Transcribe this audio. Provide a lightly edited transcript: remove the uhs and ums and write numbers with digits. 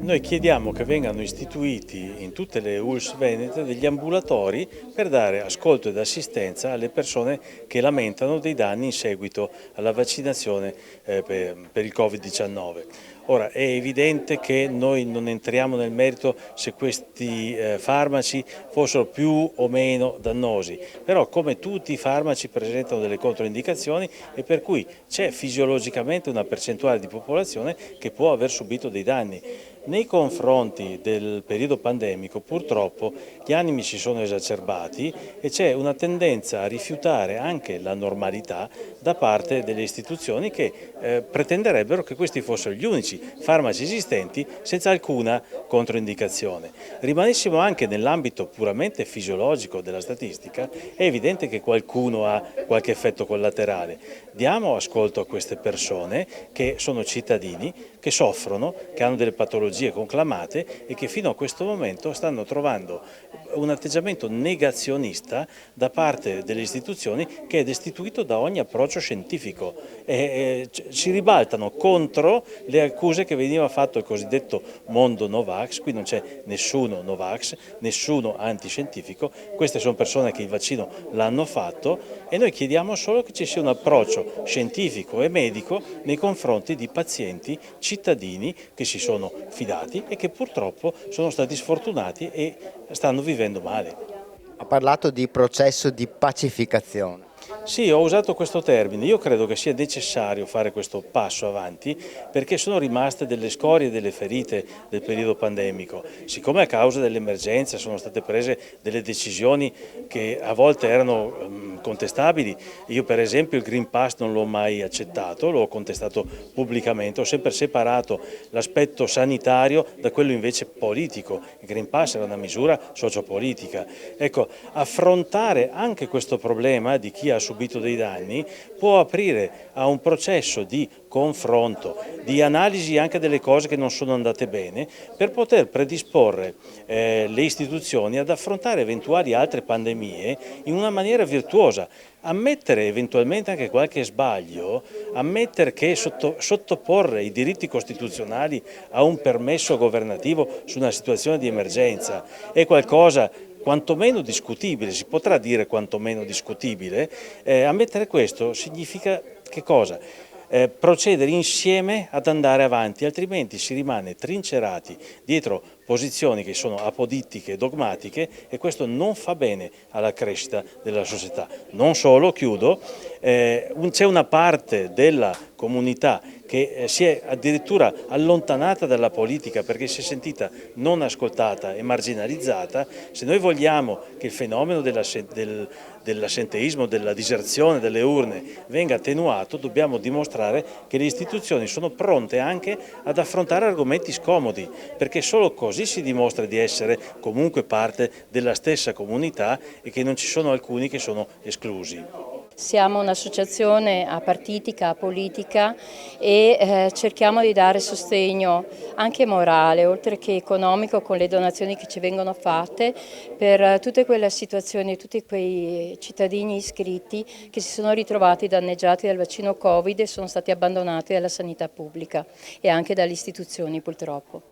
Noi chiediamo che vengano istituiti in tutte le ULSS venete degli ambulatori per dare ascolto ed assistenza alle persone che lamentano dei danni in seguito alla vaccinazione per il Covid-19. Ora è evidente che noi non entriamo nel merito se questi farmaci fossero più o meno dannosi, però come tutti i farmaci presentano delle controindicazioni e per cui c'è fisiologicamente una percentuale di popolazione che può aver subito dei danni. Nei confronti del periodo pandemico purtroppo gli animi si sono esacerbati e c'è una tendenza a rifiutare anche la normalità da parte delle istituzioni che pretenderebbero che questi fossero gli unici farmaci esistenti senza alcuna controindicazione. Rimanessimo anche nell'ambito puramente fisiologico della statistica, è evidente che qualcuno ha qualche effetto collaterale. Diamo ascolto a queste persone che sono cittadini, che soffrono, che hanno delle patologie conclamate e che fino a questo momento stanno trovando un atteggiamento negazionista da parte delle istituzioni che è destituito da ogni approccio scientifico e si ribaltano contro le accuse che veniva fatto il cosiddetto mondo Novax. Qui non c'è nessuno Novax, nessuno antiscientifico, queste sono persone che il vaccino l'hanno fatto e noi chiediamo solo che ci sia un approccio scientifico e medico nei confronti di pazienti, cittadini che si sono fidati e che purtroppo sono stati sfortunati e stanno vivendo male. Ha parlato di processo di pacificazione. Sì, ho usato questo termine, io credo che sia necessario fare questo passo avanti perché sono rimaste delle scorie e delle ferite del periodo pandemico. Siccome a causa dell'emergenza sono state prese delle decisioni che a volte erano contestabili, io per esempio il Green Pass non l'ho mai accettato, l'ho contestato pubblicamente, ho sempre separato l'aspetto sanitario da quello invece politico. Il Green Pass era una misura sociopolitica. Ecco, affrontare anche questo problema di chi ha subito dei danni può aprire a un processo di confronto, di analisi anche delle cose che non sono andate bene per poter predisporre le istituzioni ad affrontare eventuali altre pandemie in una maniera virtuosa, ammettere eventualmente anche qualche sbaglio, ammettere che sottoporre i diritti costituzionali a un permesso governativo su una situazione di emergenza è qualcosa quantomeno discutibile, si potrà dire quantomeno discutibile, ammettere questo significa che cosa? Procedere insieme ad andare avanti, altrimenti si rimane trincerati dietro posizioni che sono apodittiche e dogmatiche e questo non fa bene alla crescita della società. Non solo, chiudo, c'è una parte della comunità che si è addirittura allontanata dalla politica perché si è sentita non ascoltata e marginalizzata. Se noi vogliamo che il fenomeno dell'assenteismo, della diserzione delle urne venga attenuato, dobbiamo dimostrare che le istituzioni sono pronte anche ad affrontare argomenti scomodi, perché solo così si dimostra di essere comunque parte della stessa comunità e che non ci sono alcuni che sono esclusi. Siamo un'associazione apartitica, apolitica e cerchiamo di dare sostegno anche morale, oltre che economico, con le donazioni che ci vengono fatte per tutte quelle situazioni, tutti quei cittadini iscritti che si sono ritrovati danneggiati dal vaccino Covid e sono stati abbandonati dalla sanità pubblica e anche dalle istituzioni purtroppo.